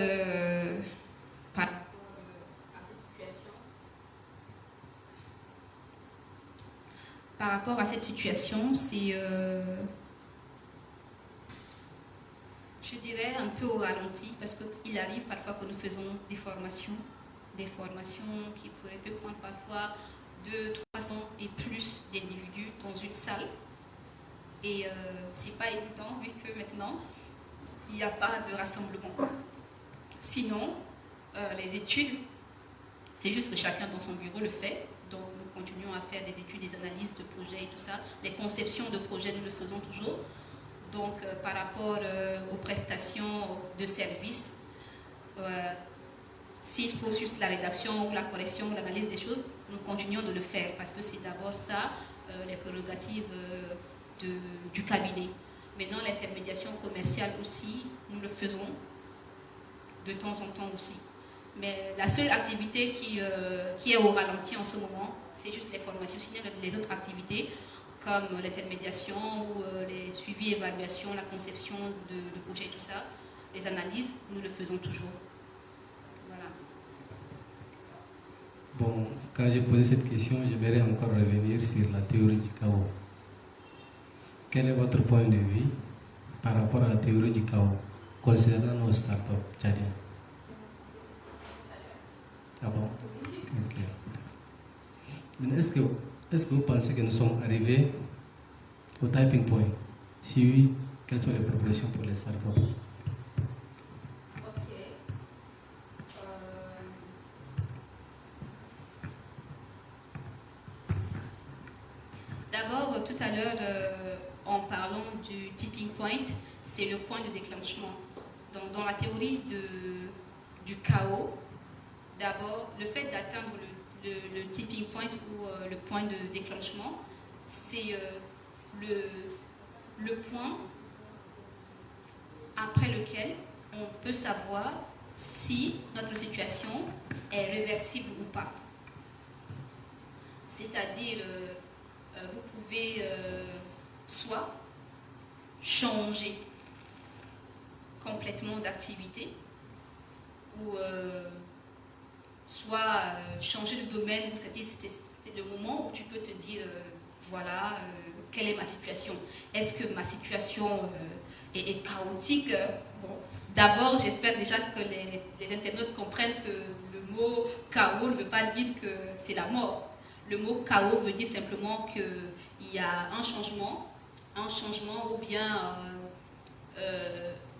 par rapport à cette situation. Par rapport à cette situation, c'est, je dirais, un peu au ralenti, parce qu'il arrive parfois que nous faisons des formations qui peuvent prendre parfois 200, 300 et plus d'individus dans une salle. Et c'est pas évident vu que maintenant, il n'y a pas de rassemblement. Sinon, les études, c'est juste que chacun dans son bureau le fait. Donc, nous continuons à faire des études, des analyses de projets et tout ça. Les conceptions de projets, nous le faisons toujours. Donc, par rapport aux prestations de services, s'il faut juste la rédaction ou la correction ou l'analyse des choses, nous continuons de le faire parce que c'est d'abord ça, les prérogatives du cabinet. Maintenant, l'intermédiation commerciale aussi, nous le faisons de temps en temps aussi. Mais la seule activité qui est au ralenti en ce moment, c'est juste les formations. Sinon, les autres activités, comme l'intermédiation ou les suivis, évaluations, la conception de projets et tout ça, les analyses, nous le faisons toujours. Voilà. Bon, quand j'ai posé cette question, j'aimerais encore revenir sur la théorie du chaos. Quel est votre point de vue par rapport à la théorie du chaos concernant nos startups tchadiens? Ah bon? Ok. Est-ce que vous pensez que nous sommes arrivés au typing point? Si oui, quelles sont les propositions pour les startups? Ok. D'abord, tout à l'heure, en parlant du tipping point, c'est le point de déclenchement. Donc, dans la théorie du chaos, d'abord, le fait d'atteindre le tipping point ou le point de déclenchement, c'est le point après lequel on peut savoir si notre situation est réversible ou pas. C'est-à-dire, vous pouvez soit changer complètement d'activité ou soit changer de domaine où c'était le moment où tu peux te dire voilà, quelle est ma situation? Est-ce que ma situation est chaotique? Bon, d'abord, j'espère déjà que les internautes comprennent que le mot chaos ne veut pas dire que c'est la mort. Le mot chaos veut dire simplement qu'il y a un changement ou bien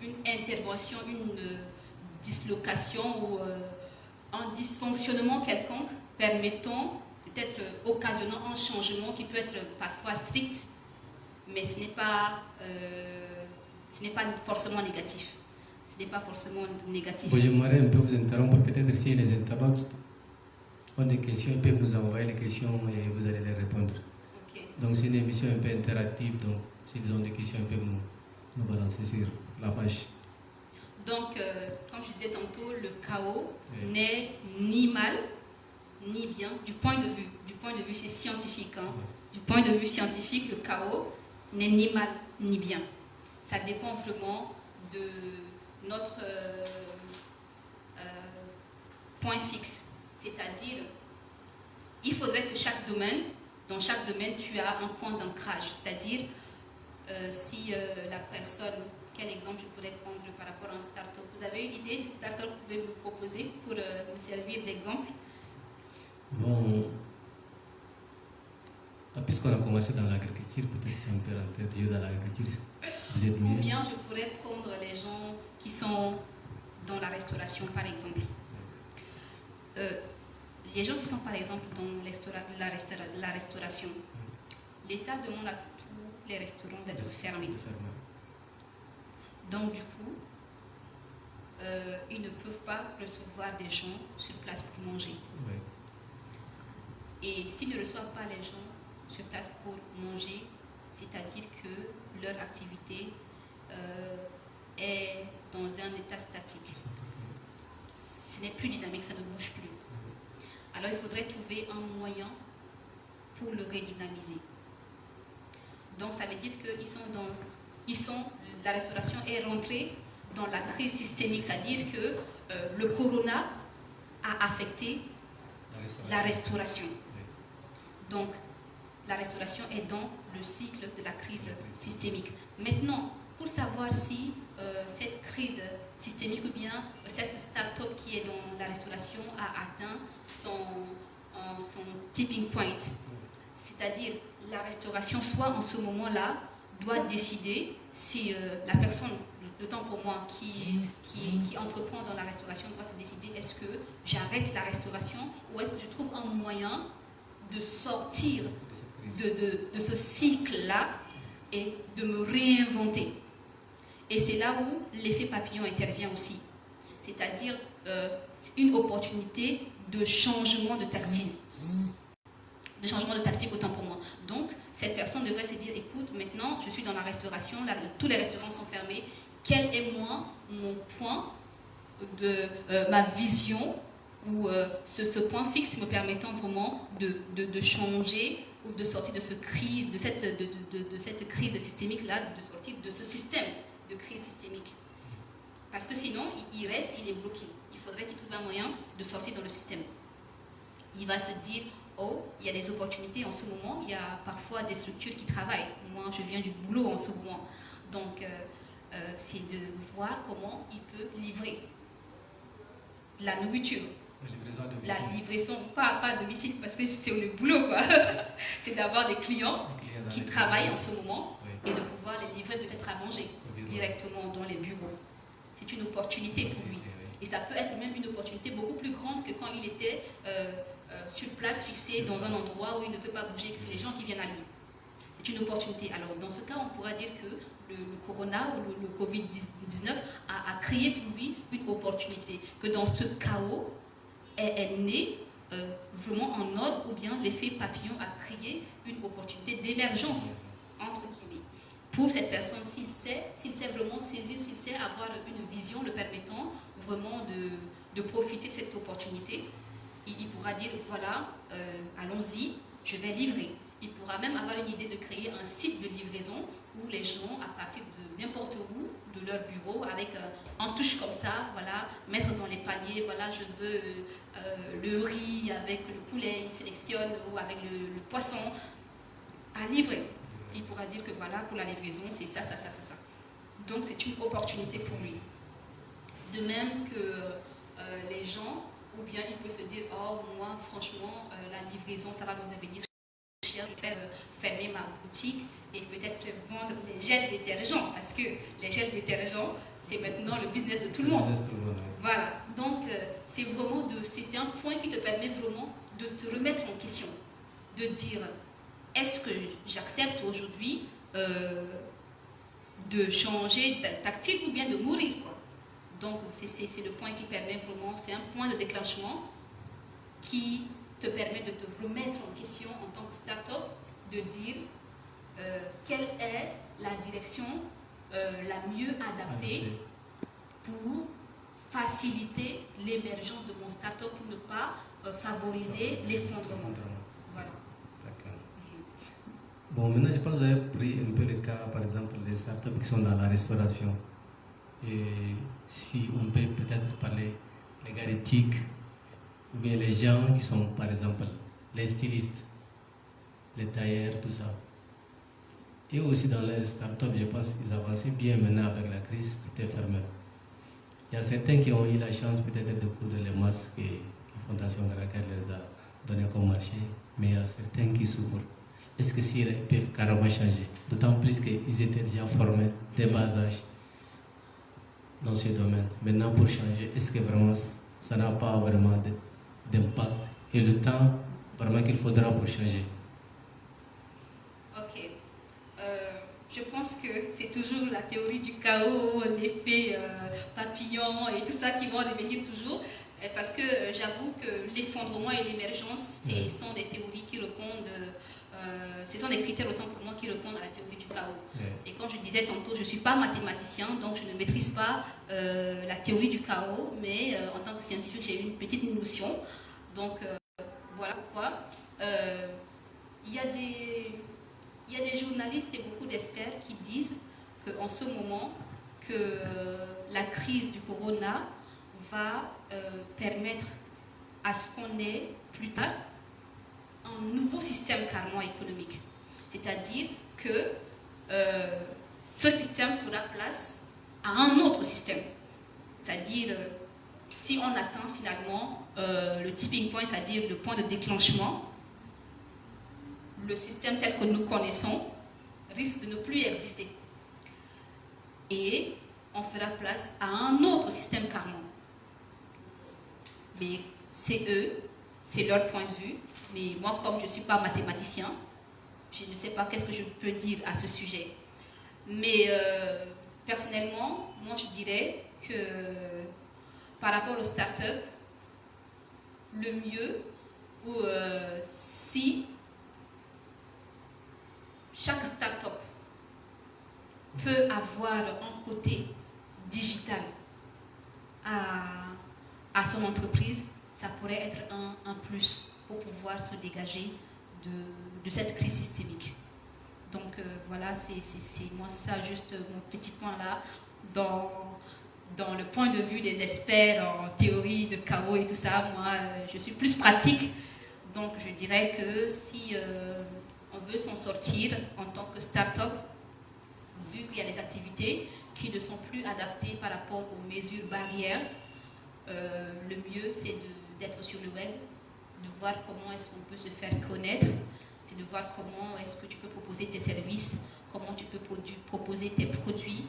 une intervention, une dislocation ou un dysfonctionnement quelconque permettant, peut-être occasionnant un changement qui peut être parfois strict, mais ce n'est pas forcément négatif. Ce n'est pas forcément négatif. Bon, j'aimerais un peu vous interrompre, peut-être si les internautes ont des questions, ils peuvent nous envoyer les questions et vous allez les répondre. Okay. Donc c'est une émission un peu interactive, donc s'ils ont des questions, ils peuvent nous balancer sur la page. Donc, comme je disais tantôt, le chaos n'est ni mal, ni bien, du point de vue c'est scientifique. Hein. Du point de vue scientifique, le chaos n'est ni mal, ni bien. Ça dépend vraiment de notre point fixe. C'est-à-dire, il faudrait que dans chaque domaine, tu as un point d'ancrage. C'est-à-dire, si la personne, quel exemple je pourrais prendre par rapport à un start-up? Vous avez une idée du start-up que vous pouvez me proposer pour me servir d'exemple? Bon, puisqu'on a commencé dans l'agriculture, peut-être si on peut rentrer toujours dans l'agriculture, vous êtes mieux. Ou bien je pourrais prendre les gens qui sont dans la restauration, par exemple. Les gens qui sont, par exemple, dans la restauration, l'État demande à tous les restaurants d'être fermés. Donc, du coup, ils ne peuvent pas recevoir des gens sur place pour manger. Oui. Et s'ils ne reçoivent pas les gens sur place pour manger, c'est-à-dire que leur activité est dans un état statique. Ce n'est plus dynamique, ça ne bouge plus. Alors il faudrait trouver un moyen pour le redynamiser. Donc ça veut dire que la restauration est rentrée dans la crise systémique, c'est-à-dire que le corona a affecté la restauration. Donc la restauration est dans le cycle de la crise systémique. Maintenant, pour savoir si cette crise systémique ou bien cette start-up qui est dans la restauration a atteint son tipping point, c'est-à-dire la restauration, soit en ce moment-là, doit décider si la personne, d'autant pour moi, qui entreprend dans la restauration, doit se décider, est-ce que j'arrête la restauration ou est-ce que je trouve un moyen de sortir de ce cycle-là et de me réinventer. Et c'est là où l'effet papillon intervient aussi, c'est-à-dire une opportunité de changement de tactile. De changement de tactique autant pour moi. Donc, cette personne devrait se dire, écoute, maintenant, je suis dans la restauration, là, tous les restaurants sont fermés. Quel est, moi, mon point de ma vision ou ce point fixe me permettant vraiment de changer ou de sortir de cette crise systémique-là, de sortir de ce système de crise systémique. Parce que sinon, il reste, il est bloqué. Il faudrait qu'il trouve un moyen de sortir dans le système. Il va se dire, oh, il y a des opportunités en ce moment, il y a parfois des structures qui travaillent. Moi, je viens du boulot en ce moment. Donc, c'est de voir comment il peut livrer de la nourriture. La livraison, pas à domicile, parce que c'est le boulot, quoi. C'est d'avoir des clients qui travaillent en ce moment et de pouvoir les livrer peut-être à manger directement dans les bureaux. C'est une opportunité pour lui. Et ça peut être même une opportunité beaucoup plus grande que quand il était sur place, fixé dans un endroit où il ne peut pas bouger, que c'est les gens qui viennent à lui. C'est une opportunité. Alors, dans ce cas, on pourra dire que le corona ou le Covid-19 a créé pour lui une opportunité. Que dans ce chaos est né vraiment en ordre, ou bien l'effet papillon a créé une opportunité d'émergence, entre guillemets. Pour cette personne, s'il sait vraiment saisir, s'il sait avoir une vision le permettant vraiment de profiter de cette opportunité, il pourra dire, voilà, allons-y, je vais livrer. Il pourra même avoir une idée de créer un site de livraison où les gens, à partir de n'importe où, de leur bureau, avec un touche comme ça, voilà, mettre dans les paniers, voilà, je veux le riz avec le poulet, il sélectionne, ou avec le poisson, à livrer. Il pourra dire que voilà, pour la livraison, c'est ça, ça, ça, ça, ça. Donc c'est une opportunité pour lui. De même que les gens, ou bien il peut se dire, oh moi franchement, la livraison, ça va me revenir cher, je vais fermer ma boutique et peut-être vendre les gels détergents, parce que les gels détergents, c'est maintenant le business de tout le monde. Voilà, donc c'est vraiment c'est un point qui te permet vraiment de te remettre en question, de dire, est-ce que j'accepte aujourd'hui de changer de tactile ou bien de mourir, quoi. Donc c'est le point qui permet vraiment, c'est un point de déclenchement qui te permet de te remettre en question en tant que start-up, de dire quelle est la direction la mieux adaptée pour faciliter l'émergence de mon start-up, pour ne pas favoriser l'effondrement. Voilà. D'accord. Bon, maintenant je pense que vous avez pris un peu le cas, par exemple, des start-up qui sont dans la restauration. Et si on peut peut-être parler les gars d'éthique, ou bien les gens qui sont, par exemple, les stylistes, les tailleurs, tout ça. Et aussi dans les start-up, je pense qu'ils avançaient bien maintenant avec la crise, tout est fermé. Il y a certains qui ont eu la chance peut-être de coudre les masques que la Fondation Gracal les a donné comme marché, mais il y a certains qui souffrent. Est-ce que s'ils peuvent carrément changer? D'autant plus qu'ils étaient déjà formés dès bas âge dans ce domaine. Maintenant, pour changer, est-ce que vraiment ça n'a pas vraiment d'impact et le temps vraiment qu'il faudra pour changer? Ok. Je pense que c'est toujours la théorie du chaos, l'effet papillon et tout ça qui vont revenir toujours. Parce que j'avoue que l'effondrement et l'émergence, sont des théories qui répondent, ce sont des critères autant pour moi qui répondent à la théorie du chaos. Et comme je disais tantôt, je ne suis pas mathématicien, donc je ne maîtrise pas la théorie du chaos, mais en tant que scientifique, j'ai une petite notion. Donc voilà pourquoi. Il y a des journalistes et beaucoup d'experts qui disent qu'en ce moment, que la crise du corona va permettre à ce qu'on ait plus tard un nouveau système carrément économique. C'est-à-dire que ce système fera place à un autre système. C'est-à-dire, si on atteint finalement le tipping point, c'est-à-dire le point de déclenchement, le système tel que nous connaissons risque de ne plus exister. Et on fera place à un autre système carrément. Mais c'est eux, c'est leur point de vue. Mais moi, comme je ne suis pas mathématicien, je ne sais pas qu'est-ce que je peux dire à ce sujet. Mais personnellement, moi je dirais que par rapport aux startups, le mieux, ou si chaque startup peut avoir un côté digital à son entreprise, ça pourrait être un plus pour pouvoir se dégager de cette crise systémique. Donc voilà, c'est moi ça juste mon petit point là dans le point de vue des experts en théorie de chaos et tout ça. Moi je suis plus pratique, donc je dirais que si on veut s'en sortir en tant que start-up, vu qu'il y a des activités qui ne sont plus adaptées par rapport aux mesures barrières, le mieux c'est d'être sur le web, de voir comment est-ce qu'on peut se faire connaître, c'est de voir comment est-ce que tu peux proposer tes services, comment tu peux proposer tes produits,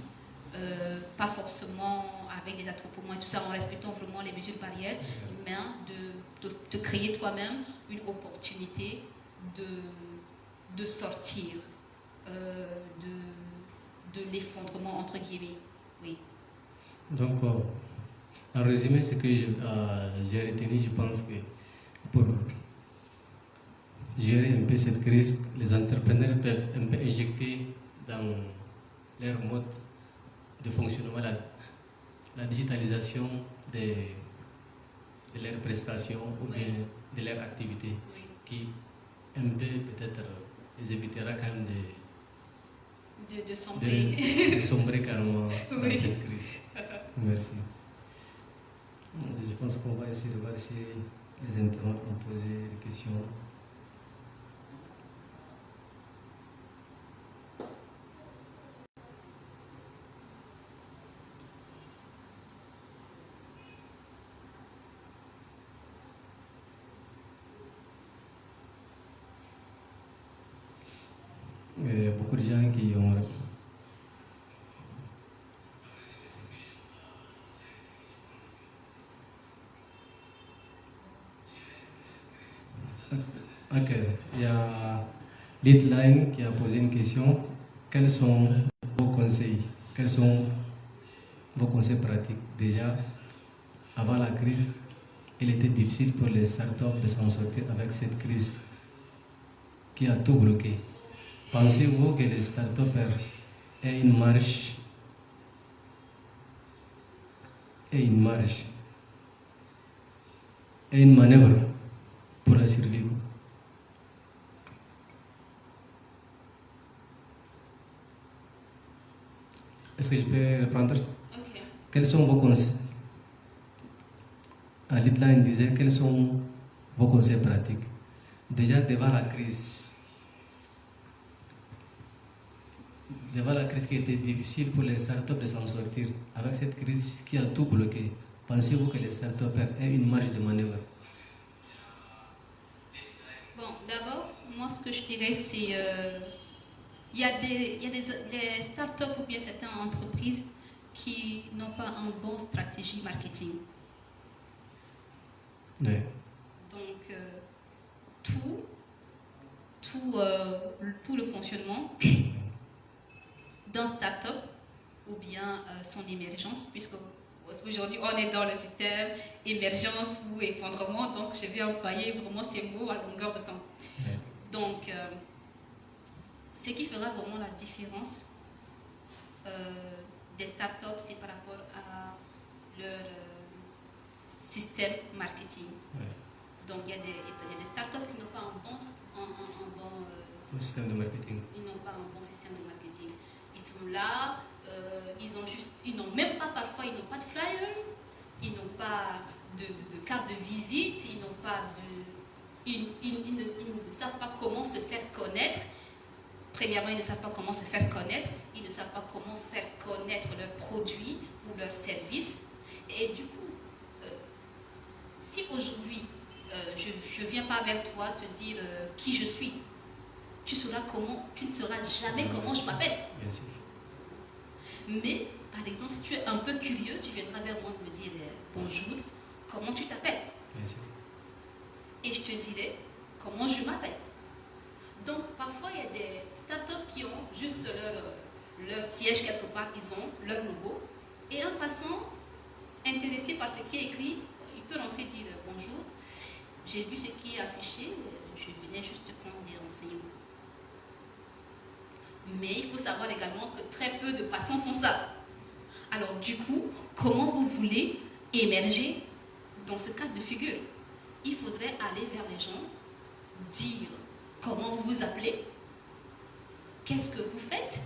pas forcément avec des attroupements et tout ça, en respectant vraiment les mesures barrières, mais de créer toi-même une opportunité de sortir de l'effondrement, entre guillemets. Oui. Donc, en résumé, ce que j'ai retenu, je pense que pour gérer un peu cette crise, les entrepreneurs peuvent un peu injecter dans leur mode de fonctionnement la digitalisation de leurs prestations ou bien de leurs activités, qui un peu peut-être les évitera quand même de sombrer. de sombrer carrément dans cette crise. Merci. Je pense qu'on va essayer de voir si les internautes ont posé des questions. Il y a beaucoup de gens qui ont... Ok, il y a Litline qui a posé une question. Quels sont vos conseils? Quels sont vos conseils pratiques? Déjà, avant la crise, il était difficile pour les startups de s'en sortir avec cette crise qui a tout bloqué. Pensez-vous que les startups aient une marge et une manœuvre pour la survie? Est-ce que je peux reprendre? Okay. Quels sont vos conseils? Litline disait quels sont vos conseils pratiques? Déjà devant la crise qui était difficile pour les startups de s'en sortir, avec cette crise qui a tout bloqué, pensez-vous que les startups aient une marge de manœuvre? Bon, d'abord, moi ce que je dirais c'est il y a des startups ou bien certaines entreprises qui n'ont pas une bonne stratégie marketing. Oui. Donc, tout le fonctionnement d'un start-up ou bien son émergence, puisque Aujourd'hui, on est dans le système émergence ou effondrement, donc je vais employer vraiment ces mots à longueur de temps. Ouais. Donc, ce qui fera vraiment la différence des startups, c'est par rapport à leur système marketing. Ouais. Donc, il y a des startups qui n'ont pas un bon système de marketing. Ils n'ont pas un bon système de marketing. Ils sont là, ils n'ont même pas parfois, ils n'ont pas de flyers, ils n'ont pas de carte de visite, ils n'ont pas ils ne savent pas comment se faire connaître. Premièrement, ils ne savent pas comment se faire connaître, ils ne savent pas comment faire connaître leurs produits ou leurs services. Et du coup, si aujourd'hui, je ne viens pas vers toi te dire qui je suis, tu ne sauras jamais comment je m'appelle. Bien sûr. Mais, par exemple, si tu es un peu curieux, tu viendras vers moi me dire bonjour, comment tu t'appelles? Bien sûr. Et je te dirai comment je m'appelle. Donc, parfois, il y a des startups qui ont juste leur siège quelque part, ils ont leur logo. Et un passant intéressé par ce qui est écrit, il peut rentrer et dire bonjour, j'ai vu ce qui est affiché, je venais juste prendre des renseignements. Mais il faut savoir également que très peu de passants font ça. Alors du coup, comment vous voulez émerger dans ce cas de figure? Il faudrait aller vers les gens, dire comment vous vous appelez, qu'est-ce que vous faites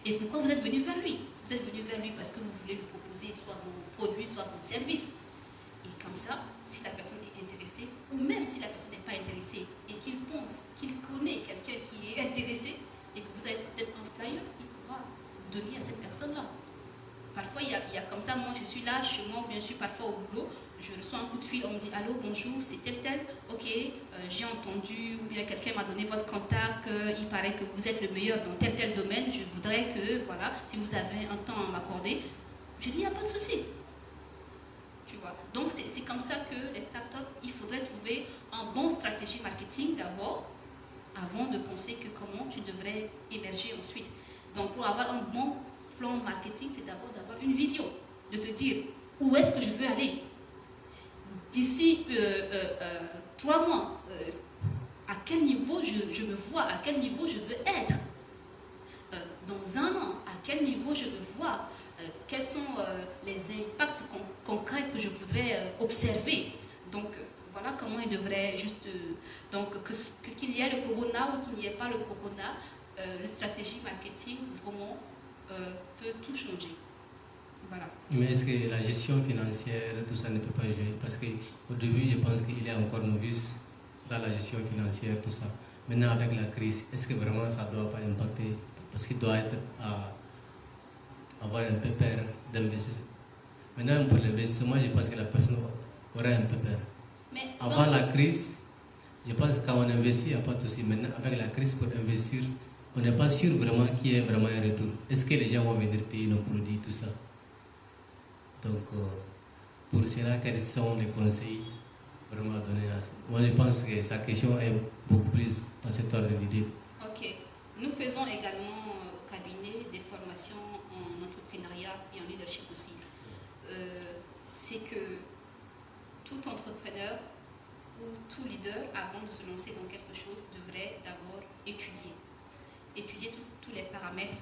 et pourquoi vous êtes venu vers lui. Vous êtes venu vers lui parce que vous voulez lui proposer soit vos produits, soit vos services. Et comme ça, si la personne est intéressée, ou même si la personne n'est pas intéressée et qu'il pense qu'il connaît quelqu'un qui est intéressé, et que vous avez peut-être un flyer, il pourra donner à cette personne-là. Parfois, il y a comme ça, moi je suis là, chez moi, ou bien je suis parfois au boulot, je reçois un coup de fil, on me dit allô, bonjour, c'est tel, ok, j'ai entendu, ou bien quelqu'un m'a donné votre contact, il paraît que vous êtes le meilleur dans tel domaine, je voudrais que, voilà, si vous avez un temps à m'accorder, je dis, il n'y a pas de souci. Tu vois. Donc, c'est comme ça que les startups, il faudrait trouver un bon stratégie marketing d'abord, avant de penser que comment tu devrais émerger ensuite. Donc, pour avoir un bon plan marketing, c'est d'abord d'avoir une vision, de te dire où est-ce que je veux aller. D'ici 3 mois, à quel niveau je me vois, à quel niveau je veux être. Dans 1 an, à quel niveau je me vois, quels sont les impacts concrets que je voudrais observer. Donc, voilà comment il devrait juste... donc, qu'il y ait le corona ou qu'il n'y ait pas le corona, la stratégie marketing, vraiment, peut tout changer. Voilà. Mais est-ce que la gestion financière, tout ça ne peut pas jouer? Parce qu'au début, je pense qu'il est encore novice dans la gestion financière, tout ça. Maintenant, avec la crise, est-ce que vraiment ça ne doit pas impacter? Parce qu'il doit avoir un peu peur d'investissement. Maintenant, pour l'investissement, je pense que la personne aura un peu peur. Mais avant la crise, je pense que quand on investit, il n'y a pas de souci. Maintenant, avec la crise, pour investir, on n'est pas sûr vraiment qu'il y ait vraiment un retour. Est-ce que les gens vont venir payer nos produits, tout ça? Donc, pour cela, quels sont les conseils vraiment à donner à ça? Moi, je pense que sa question est beaucoup plus dans cet ordre d'idée. Ok. Nous faisons également au cabinet des formations en entrepreneuriat et en leadership aussi. C'est que tout entrepreneur ou tout leader, avant de se lancer dans quelque chose, devrait d'abord étudier. Étudier tous les paramètres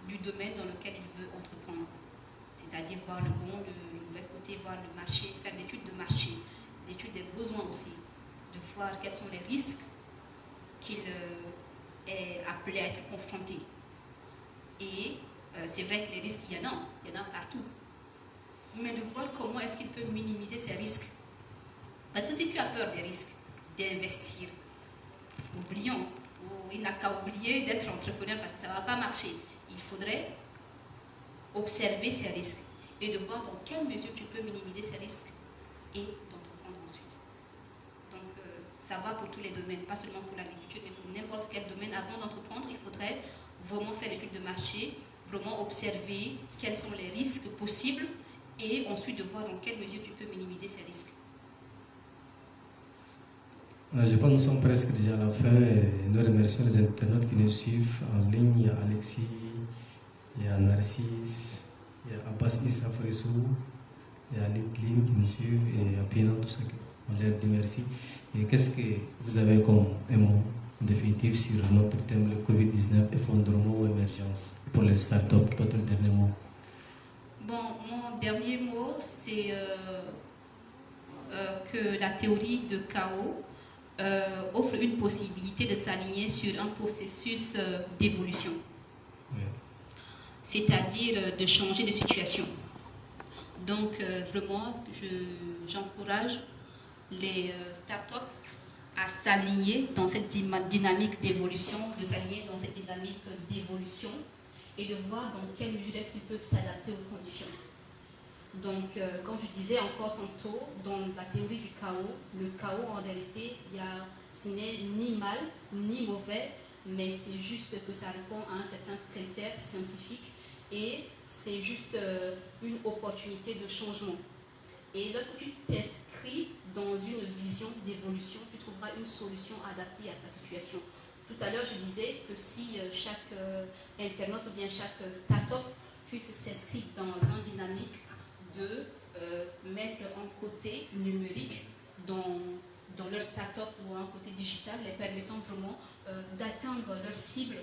du domaine dans lequel il veut entreprendre. C'est-à-dire voir le bon, le mauvais côté, voir le marché, faire l'étude de marché, l'étude des besoins aussi, de voir quels sont les risques qu'il est appelé à être confronté. Et c'est vrai que les risques, il y en a partout. Mais de voir comment est-ce qu'il peut minimiser ces risques. Parce que si tu as peur des risques, d'investir, oublions, il n'a qu'à oublier d'être entrepreneur parce que ça ne va pas marcher. Il faudrait observer ces risques et de voir dans quelle mesure tu peux minimiser ces risques et d'entreprendre ensuite. Donc, ça va pour tous les domaines, pas seulement pour l'agriculture, mais pour n'importe quel domaine. Avant d'entreprendre, il faudrait vraiment faire l'étude de marché, vraiment observer quels sont les risques possibles et ensuite de voir dans quelle mesure tu peux minimiser ces risques. Je pense que nous sommes presque déjà à la fin et nous remercions les internautes qui nous suivent en ligne. Il y a Alexis, il y a Narcisse, il y a Abbas Issa Fressou, il y a Litlim qui nous suit, et il y a Pina, tout ça. On leur dit merci. Et qu'est-ce que vous avez comme un mot définitif sur notre thème, le Covid-19, effondrement ou émergence, pour les startups, votre dernier mot? Bon, mon dernier mot, c'est que la théorie de chaos offre une possibilité de s'aligner sur un processus d'évolution. Oui. C'est-à-dire de changer de situation. Donc, vraiment, j'encourage les startups à s'aligner dans cette dynamique d'évolution, de s'aligner dans cette dynamique d'évolution et de voir dans quelle mesure est-ce qu'ils peuvent s'adapter aux conditions. Donc, comme je disais encore tantôt, dans la théorie du chaos, le chaos en réalité, ce n'est ni mal ni mauvais, mais c'est juste que ça répond à un certain critère scientifique et c'est juste une opportunité de changement. Et lorsque tu t'inscris dans une vision d'évolution, tu trouveras une solution adaptée à ta situation. Tout à l'heure, je disais que si chaque internaute ou bien chaque start-up puisse s'inscrire dans une dynamique de mettre un côté numérique dans leur start-up ou un côté digital, les permettant vraiment d'atteindre leur cible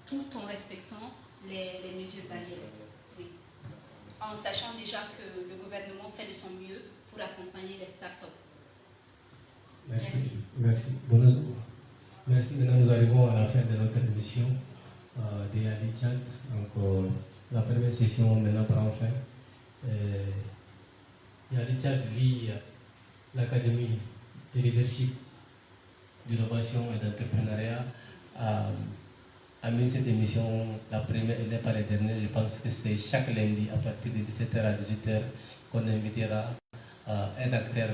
tout en respectant les mesures barrières. Oui. En sachant déjà que le gouvernement fait de son mieux pour accompagner les start-up. Merci. Merci. Merci. Maintenant, nous arrivons à la fin de notre émission de Ali Tchad. Donc, la première session maintenant prend fin. Yali Tchad vit l'Académie de leadership, d'innovation et d'entrepreneuriat a mis cette émission, la première, elle n'est pas la dernière, je pense que c'est chaque lundi à partir de 17h à 18h qu'on invitera un acteur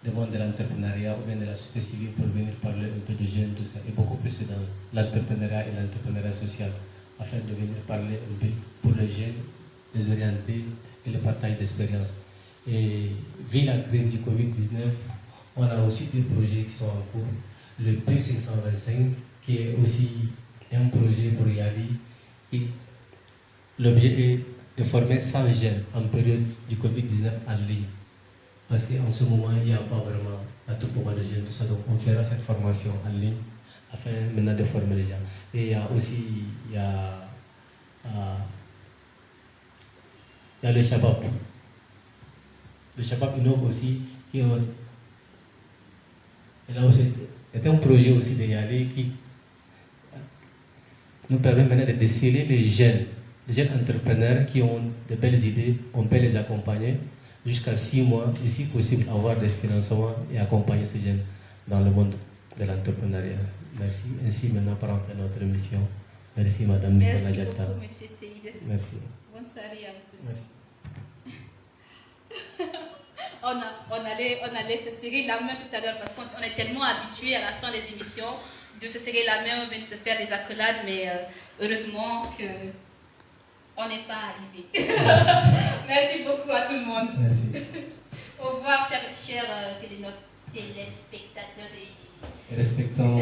du monde de l'entrepreneuriat ou bien de la société civile pour venir parler un peu de jeunes, tout ça, et beaucoup plus dans l'entrepreneuriat et l'entrepreneuriat social, afin de venir parler un peu pour les jeunes, les orienter et le partage d'expérience. Et vu la crise du Covid-19, on a aussi des projets qui sont en cours. Le P525, qui est aussi un projet pour Yali, l'objet est de former 100 jeunes en période du Covid-19 en ligne. Parce qu'en ce moment, il n'y a pas vraiment attroupement de jeunes, tout ça. Donc, on fera cette formation en ligne afin maintenant de former les gens. Et il y a aussi il y a le Shabab. Le Shabab innove aussi, qui est un projet aussi de Yali qui nous permet maintenant de déceler les jeunes entrepreneurs qui ont de belles idées. On peut les accompagner jusqu'à 6 mois, et si possible, avoir des financements et accompagner ces jeunes dans le monde de l'entrepreneuriat. Merci. Ainsi, maintenant, par enfin notre émission. Merci, Madame Nicolas Diatta. Merci beaucoup, Monsieur Seyd. Merci. Bonne soirée à vous tous. Merci. on allait se serrer la main tout à l'heure parce qu'on est tellement habitué à la fin des émissions de se serrer la main ou bien de se faire des accolades, mais heureusement que on n'est pas arrivé. Merci. Merci beaucoup à tout le monde. Merci. Au revoir, chers téléspectateurs et Respectons